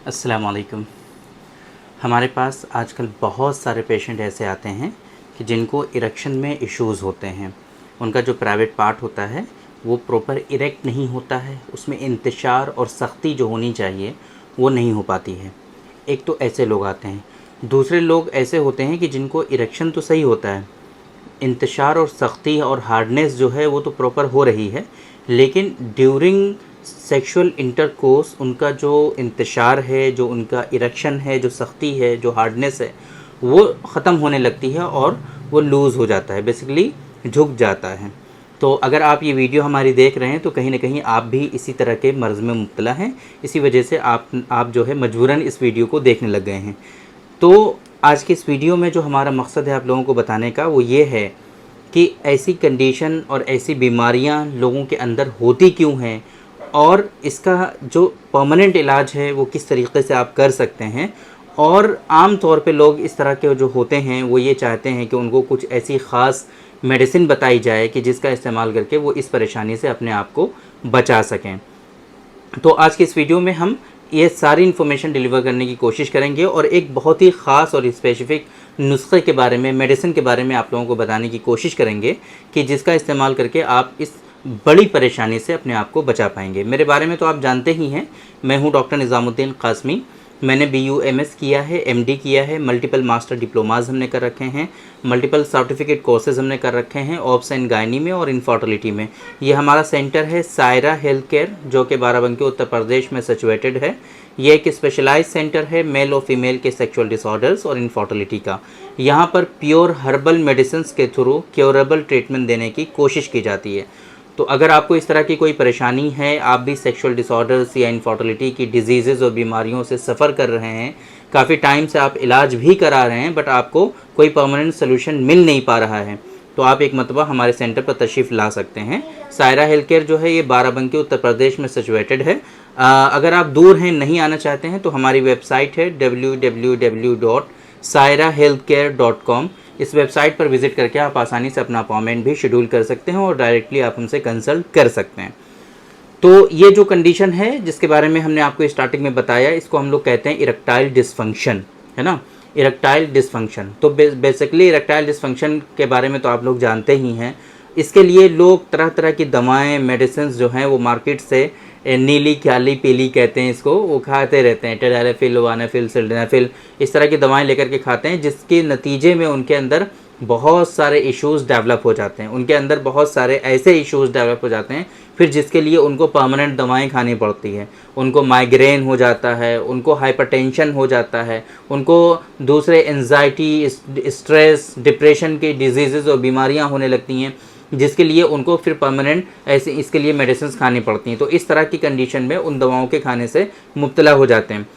अस्सलाम वालेकुम। हमारे पास आजकल बहुत सारे पेशेंट ऐसे आते हैं कि जिनको इरेक्शन में इश्यूज़ होते हैं। उनका जो प्राइवेट पार्ट होता है वो प्रॉपर इरेक्ट नहीं होता है, उसमें इंतशार और सख्ती जो होनी चाहिए वो नहीं हो पाती है। एक तो ऐसे लोग आते हैं। दूसरे लोग ऐसे होते हैं कि जिनको इरेक्शन तो सही होता है, इंतशार और सख्ती और हार्डनेस जो है वो तो प्रॉपर हो रही है, लेकिन ड्यूरिंग सेक्सुअल इंटरकोर्स उनका जो इंतशार है, जो उनका इरेक्शन है, जो सख्ती है, जो हार्डनेस है, वो ख़त्म होने लगती है और वो लूज़ हो जाता है, बेसिकली झुक जाता है। तो अगर आप ये वीडियो हमारी देख रहे हैं तो कहीं ना कहीं आप भी इसी तरह के मर्ज़ में मुब्तला हैं, इसी वजह से आप जो है मजबूरन इस वीडियो को देखने लग गए हैं। तो आज की इस वीडियो में जो हमारा मकसद है आप लोगों को बताने का वो ये है कि ऐसी कंडीशन और ऐसी बीमारियां लोगों के अंदर होती क्यों हैं और इसका जो परमानेंट इलाज है वो किस तरीके से आप कर सकते हैं। और आम तौर पे लोग इस तरह के जो होते हैं वो ये चाहते हैं कि उनको कुछ ऐसी ख़ास मेडिसिन बताई जाए कि जिसका इस्तेमाल करके वो इस परेशानी से अपने आप को बचा सकें। तो आज की इस वीडियो में हम ये सारी इन्फॉर्मेशन डिलीवर करने की कोशिश करेंगे और एक बहुत ही ख़ास और स्पेसिफ़िक नुस्खे के बारे में, मेडिसिन के बारे में आप लोगों को बताने की कोशिश करेंगे कि जिसका इस्तेमाल करके आप इस बड़ी परेशानी से अपने आप को बचा पाएंगे। मेरे बारे में तो आप जानते ही हैं, मैं हूं डॉक्टर निज़ामुद्दीन कासमी। मैंने BUMS किया है, MD किया है, मल्टीपल मास्टर डिप्लोमाज हमने कर रखे हैं, मल्टीपल सर्टिफिकेट कोर्सेज हमने कर रखे हैं ऑब्स एंड गायनी में और इनफर्टिलिटी में। ये हमारा सेंटर है सायरा हेल्थ केयर, जो कि बाराबंकी उत्तर प्रदेश में सिचुएटेड है। ये एक स्पेशलाइज सेंटर है मेल और फीमेल के सेक्सुअल डिसऑर्डर्स और इनफर्टिलिटी का। यहाँ पर प्योर हर्बल मेडिसिन के थ्रू क्योरेबल ट्रीटमेंट देने की कोशिश की जाती है। तो अगर आपको इस तरह की कोई परेशानी है, आप भी सेक्सुअल डिसऑर्डर्स या इनफर्टिलिटी की डिजीज़ और बीमारियों से सफ़र कर रहे हैं, काफ़ी टाइम से आप इलाज भी करा रहे हैं बट आपको कोई परमानेंट सोल्यूशन मिल नहीं पा रहा है, तो आप एक मरतबा हमारे सेंटर पर तशरीफ़ ला सकते हैं। सायरा हेल्थ केयर जो है ये बाराबंकी उत्तर प्रदेश में सिचुएटेड है। अगर आप दूर हैं, नहीं आना चाहते हैं, तो हमारी वेबसाइट है www.sairahealthcare.com। इस वेबसाइट पर विज़िट करके आप आसानी से अपना अपॉइंटमेंट भी शेड्यूल कर सकते हैं और डायरेक्टली आप हमसे कंसल्ट कर सकते हैं। तो ये जो कंडीशन है जिसके बारे में हमने आपको स्टार्टिंग में बताया, इसको हम लोग कहते हैं इरेक्टाइल डिसफंक्शन, है ना। इरेक्टाइल डिसफंक्शन, तो बेसिकली इरेक्टाइल डिसफंक्शन के बारे में तो आप लोग जानते ही हैं। इसके लिए लोग तरह तरह की दवाएं, मेडिसिन जो हैं वो मार्केट से नीली, काली, पीली कहते हैं इसको, वो खाते रहते हैं। टेडाफिल, वानाफिल, सिल्डेनाफिल, इस तरह की दवाएं लेकर के खाते हैं, जिसके नतीजे में उनके अंदर बहुत सारे इश्यूज़ डेवलप हो जाते हैं। उनके अंदर बहुत सारे ऐसे इश्यूज़ डेवलप हो जाते हैं फिर जिसके लिए उनको परमानेंट दवाएं खानी पड़ती है। उनको माइग्रेन हो जाता है, उनको हाइपरटेंशन हो जाता है, उनको दूसरे एंजाइटी, स्ट्रेस, डिप्रेशन की डिजीज़ और बीमारियां होने लगती हैं, जिसके लिए उनको फिर परमानेंट ऐसे इसके लिए मेडिसिन खानी पड़ती हैं। तो इस तरह की कंडीशन में उन दवाओं के खाने से मुब्तला हो जाते हैं।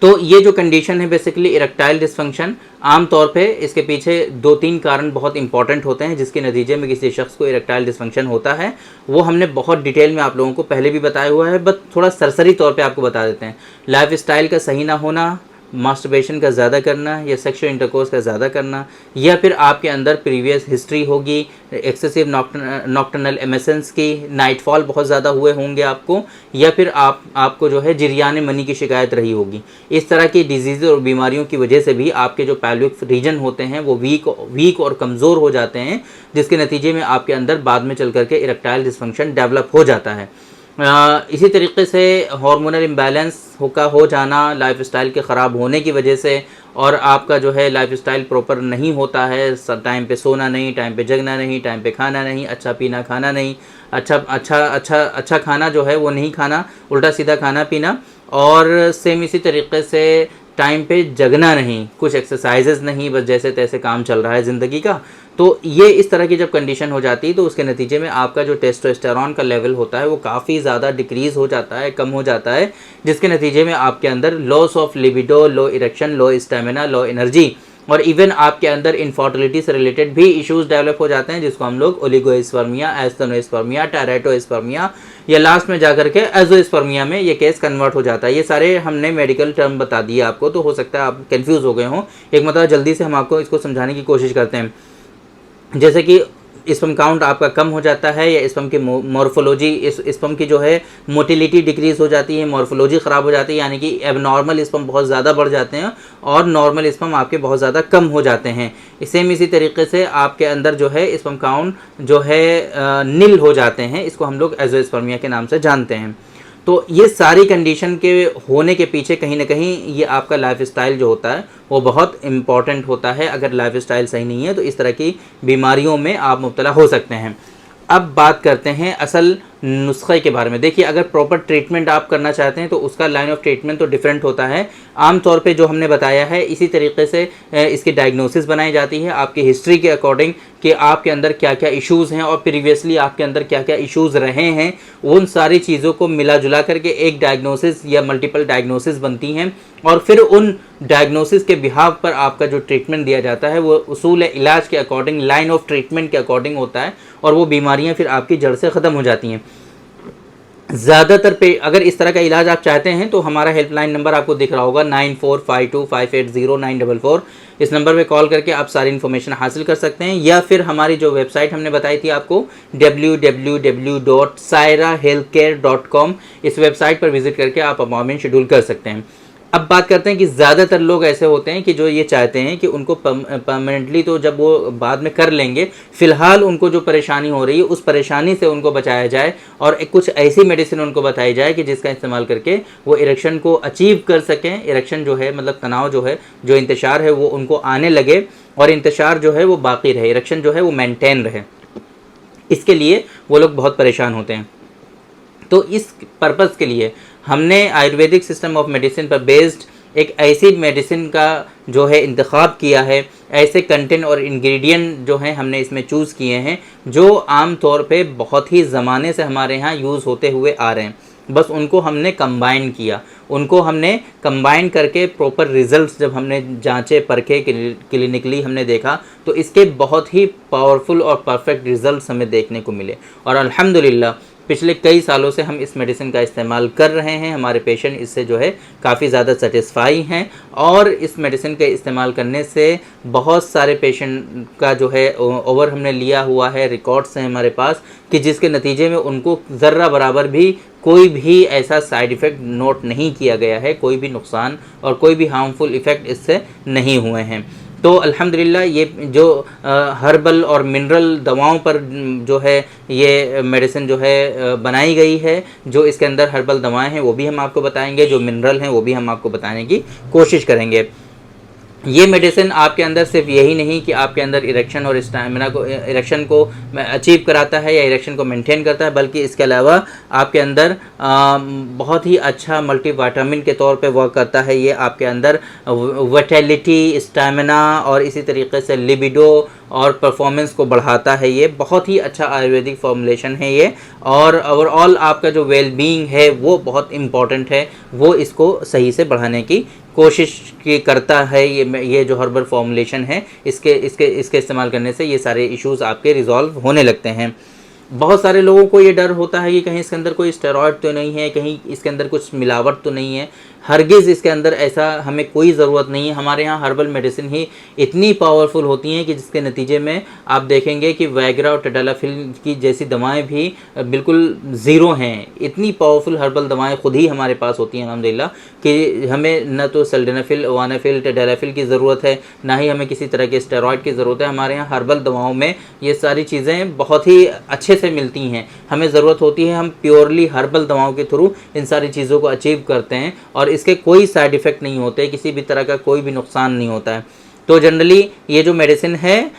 तो ये जो कंडीशन है बेसिकली इरेक्टाइल डिसफंक्शन, आम तौर पे इसके पीछे 2-3 कारण बहुत इंपॉर्टेंट होते हैं जिसके नतीजे में किसी शख्स को इरेक्टाइल डिसफंक्शन होता है। वो हमने बहुत डिटेल में आप लोगों को पहले भी बताया हुआ है, बट थोड़ा सरसरी तौर पे आपको बता देते हैं। लाइफ स्टाइल का सही ना होना, मास्टरबेशन का ज़्यादा करना या सेक्सुअल इंटरकोर्स का ज़्यादा करना, या फिर आपके अंदर प्रीवियस हिस्ट्री होगी एक्सेसिव नॉक्टर्नल एमिशंस की, नाइटफॉल बहुत ज़्यादा हुए होंगे आपको, या फिर आपको जो है जिरयान मनी की शिकायत रही होगी। इस तरह की डिजीज़ और बीमारियों की वजह से भी आपके जो पैल्विक रीजन होते हैं वो वीक और कमज़ोर हो जाते हैं, जिसके नतीजे में आपके अंदर बाद में चल करके इरेक्टाइल डिसफंक्शन डेवलप हो जाता है। इसी तरीके से हार्मोनल इम्बैलेंस हो जाना लाइफस्टाइल के ख़राब होने की वजह से, और आपका जो है लाइफस्टाइल प्रॉपर नहीं होता है, टाइम पे सोना नहीं, टाइम पे जगना नहीं, टाइम पे खाना नहीं, अच्छा पीना खाना नहीं, अच्छा खाना जो है वो नहीं खाना, उल्टा सीधा खाना पीना, और सेम इसी तरीके से टाइम पे जगना नहीं, कुछ एक्सरसाइजेज नहीं, बस जैसे तैसे काम चल रहा है ज़िंदगी का। तो ये इस तरह की जब कंडीशन हो जाती है तो उसके नतीजे में आपका जो टेस्टोस्टेरोन का लेवल होता है वो काफ़ी ज़्यादा डिक्रीज़ हो जाता है, कम हो जाता है, जिसके नतीजे में आपके अंदर loss of libido, low erection, low stamina, low energy, और इवन आपके अंदर इनफर्टिलिटी से रिलेटेड भी इश्यूज़ डेवलप हो जाते हैं, जिसको हम लोग ओलिगोस्पर्मिया, एस्थेनोस्पर्मिया, टेराटोस्पर्मिया, या लास्ट में जाकर के एजोस्पर्मिया में ये केस कन्वर्ट हो जाता है। ये सारे हमने मेडिकल टर्म बता दिए आपको, तो हो सकता है आप कंफ्यूज हो गए हों। एक मतलब जल्दी से हम आपको इसको समझाने की कोशिश करते हैं। जैसे कि स्पर्म काउंट आपका कम हो जाता है या स्पर्म की मॉर्फोलॉजी, स्पर्म की जो है मोटिलिटी डिक्रीज हो जाती है, मॉर्फोलॉजी ख़राब हो जाती है, यानी कि एबनॉर्मल स्पर्म बहुत ज़्यादा बढ़ जाते हैं और नॉर्मल स्पर्म आपके बहुत ज़्यादा कम हो जाते हैं। सेम इसी तरीके से आपके अंदर जो है स्पर्म काउंट जो है नील हो जाते हैं, इसको हम लोग एज़ोस्पर्मिया के नाम से जानते हैं। तो ये सारी कंडीशन के होने के पीछे कहीं ना कहीं ये आपका लाइफस्टाइल जो होता है वो बहुत इम्पॉर्टेंट होता है। अगर लाइफस्टाइल सही नहीं है तो इस तरह की बीमारियों में आप मुब्तला हो सकते हैं। अब बात करते हैं असल नुस्खे के बारे में। देखिए, अगर प्रॉपर ट्रीटमेंट आप करना चाहते हैं तो उसका लाइन ऑफ ट्रीटमेंट तो डिफरेंट होता है। आम तौर पे जो हमने बताया है इसी तरीके से इसकी डायग्नोसिस बनाई जाती है आपकी हिस्ट्री के अकॉर्डिंग कि आपके अंदर क्या क्या इश्यूज़ हैं और प्रीवियसली आपके अंदर क्या क्या इश्यूज़ रहे हैं। उन सारी चीज़ों को मिला जुला करके एक डायग्नोसिस या मल्टीपल डायग्नोसिस बनती हैं और फिर उन डायग्नोसिस के बिहाव पर आपका जो ट्रीटमेंट दिया जाता है वो उसूल इलाज के अकॉर्डिंग, लाइन ऑफ ट्रीटमेंट के अकॉर्डिंग होता है और वो बीमारियां फिर आपकी जड़ से ख़त्म हो जाती हैं। ज़्यादातर पे अगर इस तरह का इलाज आप चाहते हैं तो हमारा हेल्पलाइन नंबर आपको दिख रहा होगा 9452580944। इस नंबर पे कॉल करके आप सारी इन्फॉर्मेशन हासिल कर सकते हैं, या फिर हमारी जो वेबसाइट हमने बताई थी आपको www.sairahealthcare.com, इस वेबसाइट पर विजिट करके आप अपॉइंटमेंट शेड्यूल कर सकते हैं। अब बात करते हैं कि ज़्यादातर लोग ऐसे होते हैं कि जो ये चाहते हैं कि उनको परमानेंटली तो जब वो बाद में कर लेंगे, फ़िलहाल उनको जो परेशानी हो रही है उस परेशानी से उनको बचाया जाए और कुछ ऐसी मेडिसिन उनको बताई जाए कि जिसका इस्तेमाल करके वो इरेक्शन को अचीव कर सकें। इरेक्शन जो है मतलब तनाव जो है, जो इंतशार है वो उनको आने लगे और इंतशार जो है वो बाकी रहे, इरेक्शन जो है वो मेंटेन रहे। इसके लिए वो लोग बहुत परेशान होते हैं। तो इस पर्पज़ के लिए हमने आयुर्वेदिक सिस्टम ऑफ मेडिसिन पर बेस्ड एक ऐसी मेडिसिन का जो है इंतखाब किया है, ऐसे कंटेंट और इंग्रेडिएंट जो हैं हमने इसमें चूज़ किए हैं जो आम तौर पे बहुत ही ज़माने से हमारे यहाँ यूज़ होते हुए आ रहे हैं। बस उनको हमने कंबाइन किया, उनको हमने कंबाइन करके प्रॉपर रिजल्ट्स जब हमने जांचे परखे क्लिनिकली हमने देखा तो इसके बहुत ही पावरफुल और परफेक्ट रिजल्ट्स हमें देखने को मिले और अल्हम्दुलिल्लाह पिछले कई सालों से हम इस मेडिसिन का इस्तेमाल कर रहे हैं। हमारे पेशेंट इससे जो है काफ़ी ज़्यादा सेटिस्फाई हैं और इस मेडिसिन के इस्तेमाल करने से बहुत सारे पेशेंट का जो है ओवर हमने लिया हुआ है, रिकॉर्ड्स हैं हमारे पास कि जिसके नतीजे में उनको ज़र्रा बराबर भी कोई भी ऐसा साइड इफ़ेक्ट नोट नहीं किया गया है, कोई भी नुकसान और कोई भी हार्मफुल इफ़ेक्ट इससे नहीं हुए हैं। तो अल्हम्दुलिल्लाह ये जो हर्बल और मिनरल दवाओं पर जो है ये मेडिसिन जो है बनाई गई है, जो इसके अंदर हर्बल दवाएं हैं वो भी हम आपको बताएंगे, जो मिनरल हैं वो भी हम आपको बताने की कोशिश करेंगे। ये मेडिसिन आपके अंदर सिर्फ यही नहीं कि आपके अंदर इरेक्शन और स्टैमिना को, इरेक्शन को अचीव कराता है या इरेक्शन को मेंटेन करता है, बल्कि इसके अलावा आपके अंदर बहुत ही अच्छा मल्टीविटामिन के तौर पे वर्क करता है। ये आपके अंदर विटैलिटी, स्टैमिना और इसी तरीके से लिबिडो और परफॉर्मेंस को बढ़ाता है। ये बहुत ही अच्छा आयुर्वेदिक फॉर्मुलेशन है ये, और ओवरऑल आपका जो वेल बीइंग है वो बहुत इम्पॉर्टेंट है, वो इसको सही से बढ़ाने की कोशिश की करता है। ये जो हर्बल फॉर्मुलेशन है इसके इस्तेमाल करने से ये सारे इश्यूज़ आपके रिजॉल्व होने लगते हैं। बहुत सारे लोगों को ये डर होता है कि कहीं इसके अंदर कोई स्टेरॉयड तो नहीं है, कहीं इसके अंदर कुछ मिलावट तो नहीं है। हरगिज़ इसके अंदर ऐसा हमें कोई ज़रूरत नहीं है। हमारे यहाँ हर्बल मेडिसिन ही इतनी पावरफुल होती हैं कि जिसके नतीजे में आप देखेंगे कि वैग्रा और टडालाफिल की जैसी दवाएं भी बिल्कुल ज़ीरो हैं। इतनी पावरफुल हर्बल दवाएं खुद ही हमारे पास होती हैं अल्हम्दुलिल्लाह कि हमें न तो सिल्डेनाफिल, वानाफिल, टडालाफिल की ज़रूरत है, ना ही हमें किसी तरह के स्टेरॉयड की ज़रूरत है। हमारे यहाँ हर्बल दवाओं में ये सारी चीज़ें बहुत ही अच्छे से मिलती हैं। हमें ज़रूरत होती है हम प्योरली हर्बल दवाओं के थ्रू इन सारी चीज़ों को अचीव करते हैं और इसके कोई साइड इफ़ेक्ट नहीं होते, किसी भी तरह का कोई भी नुकसान नहीं होता है। तो जनरली ये जो मेडिसिन है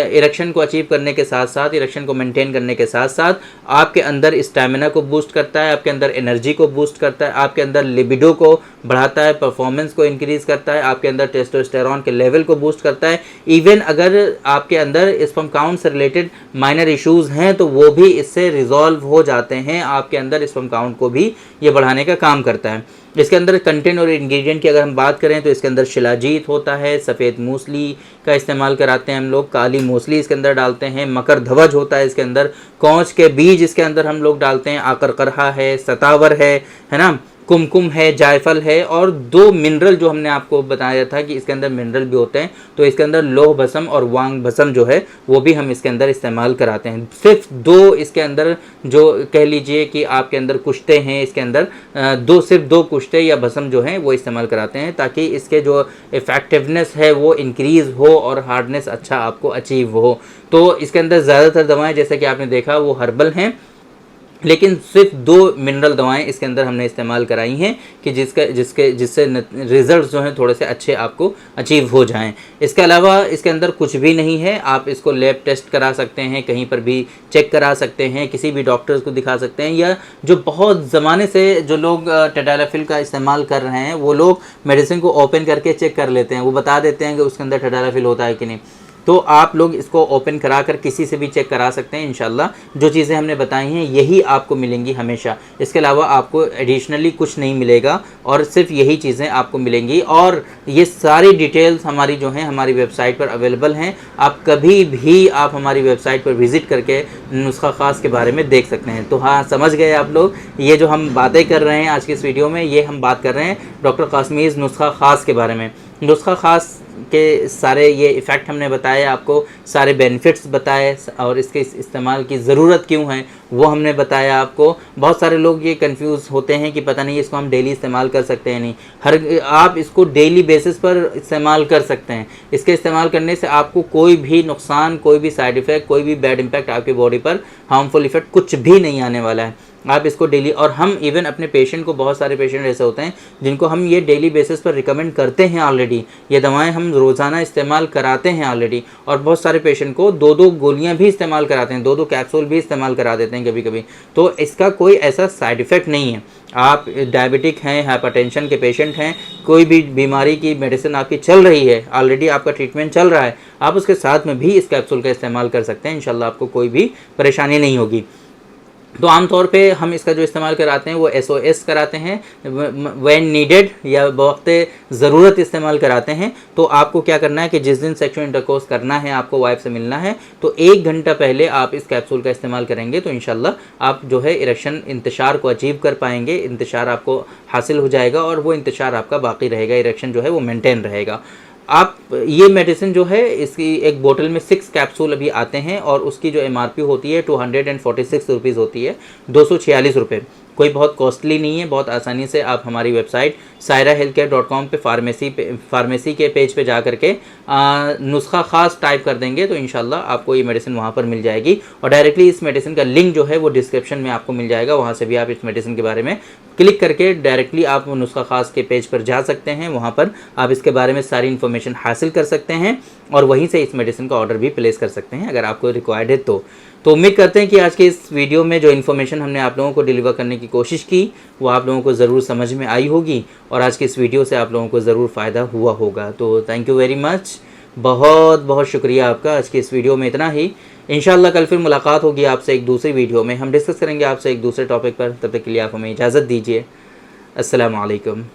इरेक्शन को अचीव करने के साथ साथ, इरेक्शन को मेंटेन करने के साथ साथ आपके अंदर स्टैमिना को बूस्ट करता है, आपके अंदर एनर्जी को बूस्ट करता है, आपके अंदर लिबिडो को बढ़ाता है, परफॉर्मेंस को इंक्रीज़ करता है, आपके अंदर टेस्टोस्टेरॉन के लेवल को बूस्ट करता है। इवन अगर आपके अंदर स्पर्म काउंट से रिलेटेड माइनर इश्यूज़ हैं तो वो भी इससे रिजॉल्व हो जाते हैं। आपके अंदर स्पर्म काउंट को भी ये बढ़ाने का काम करता है। इसके अंदर कंटेंट और इंग्रेडिएंट की अगर हम बात करें तो इसके अंदर शिलाजीत होता है, सफ़ेद मूसली का इस्तेमाल कराते हैं हम लोग, काली मूसली इसके अंदर डालते हैं, मकर धवज होता है इसके अंदर, कौच के बीज इसके अंदर हम लोग डालते हैं, आकर करहा है, सतावर है ना, कुमकुम है, जायफल है, और 2 मिनरल जो हमने आपको बताया था कि इसके अंदर मिनरल भी होते हैं, तो इसके अंदर लौह भस्म और वांग भस्म जो है वो भी हम इसके अंदर इस्तेमाल कराते हैं। सिर्फ 2 इसके अंदर जो कह लीजिए कि आपके अंदर कुश्ते हैं, इसके अंदर सिर्फ 2 कुश्ते या भस्म जो हैं वो इस्तेमाल कराते हैं, ताकि इसके जो इफ़ेक्टिवनेस है वो इंक्रीज़ हो और हार्डनेस अच्छा आपको अचीव हो। तो इसके अंदर ज़्यादातर दवाएं जैसे कि आपने देखा वो हर्बल हैं, लेकिन सिर्फ 2 मिनरल दवाएं इसके अंदर हमने इस्तेमाल कराई हैं कि जिससे रिजल्ट जो हैं थोड़े से अच्छे आपको अचीव हो जाएं। इसके अलावा इसके अंदर कुछ भी नहीं है। आप इसको लैब टेस्ट करा सकते हैं, कहीं पर भी चेक करा सकते हैं, किसी भी डॉक्टर्स को दिखा सकते हैं, या जो बहुत ज़माने से जो लोग टडालाफिल का इस्तेमाल कर रहे हैं वो लोग मेडिसिन को ओपन करके चेक कर लेते हैं, वो बता देते हैं कि उसके अंदर टडालाफिल होता है कि नहीं। तो आप लोग इसको ओपन करा कर किसी से भी चेक करा सकते हैं। इंशाल्लाह जो चीज़ें हमने बताई हैं यही आपको मिलेंगी हमेशा, इसके अलावा आपको एडिशनली कुछ नहीं मिलेगा और सिर्फ यही चीज़ें आपको मिलेंगी। और ये सारी डिटेल्स हमारी जो हैं हमारी वेबसाइट पर अवेलेबल हैं। आप कभी भी आप हमारी वेबसाइट पर विज़िट करके नुस्खा ख़ास के बारे में देख सकते हैं। तो हाँ, समझ गए आप लोग, ये जो हम बातें कर रहे हैं आज की इस वीडियो में, ये हम बात कर रहे हैं डॉक्टर कासमीज़ नुस्खा ख़ास के बारे में। नुस्खा ख़ास के सारे ये इफ़ेक्ट हमने बताए आपको, सारे बेनिफिट्स बताए, और इसके इस्तेमाल की ज़रूरत क्यों है वो हमने बताया आपको। बहुत सारे लोग ये कंफ्यूज होते हैं कि पता नहीं इसको हम डेली इस्तेमाल कर सकते हैं नहीं। आप इसको डेली बेसिस पर इस्तेमाल कर सकते हैं। इसके इस्तेमाल करने से आपको कोई भी नुकसान, कोई भी साइड इफ़ेक्ट, कोई भी बैड इम्पैक्ट आपकी बॉडी पर, हार्मफुल इफ़ेक्ट कुछ भी नहीं आने वाला है। आप इसको डेली, और हम इवन अपने पेशेंट को, बहुत सारे पेशेंट ऐसे होते हैं जिनको हम ये डेली बेसिस पर रिकमेंड करते हैं ऑलरेडी, ये दवाएं हम रोज़ाना इस्तेमाल कराते हैं ऑलरेडी, और बहुत सारे पेशेंट को 2-2 गोलियां भी इस्तेमाल कराते हैं, 2-2 कैप्सूल भी इस्तेमाल करा देते हैं कभी कभी। तो इसका कोई ऐसा साइड इफ़ेक्ट नहीं है। आप डायबिटिक हैं, हाइपरटेंशन के पेशेंट हैं, कोई भी बीमारी की मेडिसिन आपकी चल रही है, ऑलरेडी आपका ट्रीटमेंट चल रहा है, आप उसके साथ में भी इस कैप्सूल का इस्तेमाल कर सकते हैं। इंशाल्लाह आपको कोई भी परेशानी नहीं होगी। तो आमतौर पे हम इसका जो इस्तेमाल कराते हैं वो SOS कराते हैं, व्हेन नीडेड, या वक्त ज़रूरत इस्तेमाल कराते हैं। तो आपको क्या करना है कि जिस दिन सेक्सुअल इंटरकोर्स करना है, आपको वाइफ से मिलना है, तो 1 घंटा पहले आप इस कैप्सूल का इस्तेमाल करेंगे तो इंशाल्लाह आप जो है इरेक्शन इंतशार को अचीव कर पाएंगे, इंतशार आपको हासिल हो जाएगा और वो इंतशार आपका बाकी रहेगा, इरेक्शन जो है वो मेंटेन रहेगा। आप ये मेडिसिन जो है इसकी एक बोतल में 6 कैप्सूल अभी आते हैं, और उसकी जो MRP होती है 246 रुपीज़ होती है, 246 रुपये। कोई बहुत कॉस्टली नहीं है, बहुत आसानी से आप हमारी वेबसाइट sairahealthcare.com पे फार्मेसी के पेज पे जा करके नुस्खा ख़ास टाइप कर देंगे तो इंशाल्लाह आपको ये मेडिसिन वहाँ पर मिल जाएगी, और डायरेक्टली इस मेडिसिन का लिंक जो है वो डिस्क्रिप्शन में आपको मिल जाएगा। वहाँ से भी आप इस मेडिसिन के बारे में क्लिक करके डायरेक्टली आप नुस्खा ख़ास के पेज पर जा सकते हैं, वहाँ पर आप इसके बारे में सारी इन्फॉर्मेशन हासिल कर सकते हैं और वहीं से इस मेडिसिन का ऑर्डर भी प्लेस कर सकते हैं अगर आपको रिक्वायर्ड है तो उम्मीद करते हैं कि आज के इस वीडियो में जो इन्फॉर्मेशन हमने आप लोगों को डिलीवर करने की कोशिश की वो आप लोगों को ज़रूर समझ में आई होगी, और आज की इस वीडियो से आप लोगों को ज़रूर फ़ायदा हुआ होगा। तो थैंक यू वेरी मच, बहुत बहुत शुक्रिया आपका। आज की इस वीडियो में इतना ही। इंशाल्लाह कल फिर मुलाकात होगी आपसे एक दूसरी वीडियो में, हम डिस्कस करेंगे आपसे एक दूसरे टॉपिक पर। तब तक के लिए आप हमें इजाज़त दीजिए। अस्सलाम वालेकुम।